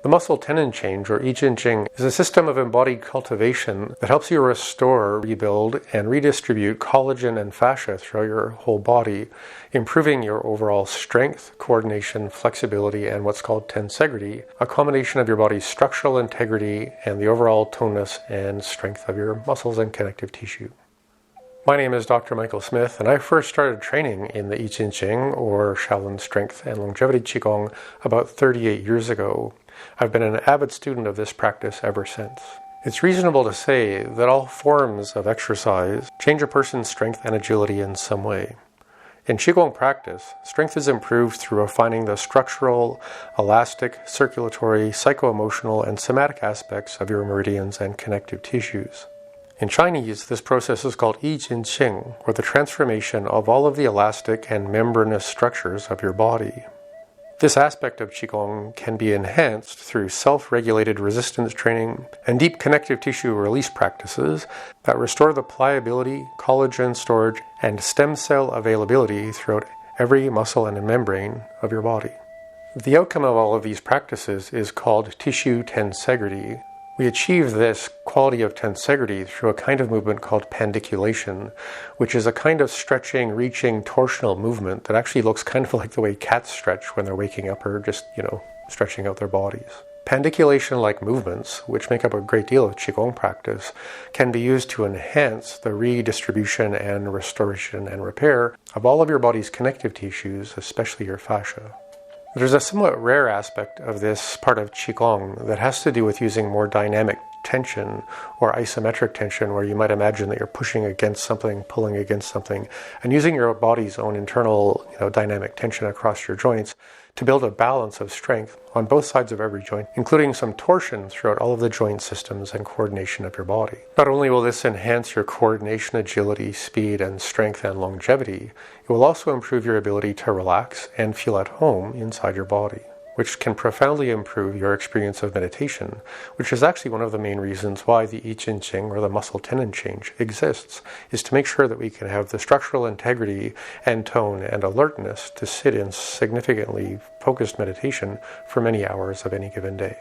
The muscle tendon change, or Yi Jin Jing, is a system of embodied cultivation that helps you restore, rebuild, and redistribute collagen and fascia throughout your whole body, improving your overall strength, coordination, flexibility, and what's called tensegrity, a combination of your body's structural integrity and the overall tonus and strength of your muscles and connective tissue. My name is Dr. Michael Smith, and I first started training in the Yi Jin Jing, or Shaolin Strength and Longevity Qi Gong, about 38 years ago. I've been an avid student of this practice ever since. It's reasonable to say that all forms of exercise change a person's strength and agility in some way. In Qigong practice, strength is improved through refining the structural, elastic, circulatory, psycho-emotional, and somatic aspects of your meridians and connective tissues. In Chinese, this process is called Yi Jin Jing, or the transformation of all of the elastic and membranous structures of your body. This aspect of Qigong can be enhanced through self-regulated resistance training and deep connective tissue release practices that restore the pliability, collagen storage, and stem cell availability throughout every muscle and membrane of your body. The outcome of all of these practices is called tissue tensegrity. We achieve this quality of tensegrity through a kind of movement called pandiculation, which is a kind of stretching, reaching, torsional movement that actually looks kind of like the way cats stretch when they're waking up or just, stretching out their bodies. Pandiculation-like movements, which make up a great deal of Qigong practice, can be used to enhance the redistribution and restoration and repair of all of your body's connective tissues, especially your fascia. There's a somewhat rare aspect of this part of Qigong that has to do with using more dynamic tension or isometric tension, where you might imagine that you're pushing against something, pulling against something, and using your body's own internal dynamic tension across your joints to build a balance of strength on both sides of every joint, including some torsion throughout all of the joint systems and coordination of your body. Not only will this enhance your coordination, agility, speed, and strength and longevity, it will also improve your ability to relax and feel at home inside your body, which can profoundly improve your experience of meditation, which is actually one of the main reasons why the Yi Jin Jing, or the muscle tendon change, exists, is to make sure that we can have the structural integrity and tone and alertness to sit in significantly focused meditation for many hours of any given day.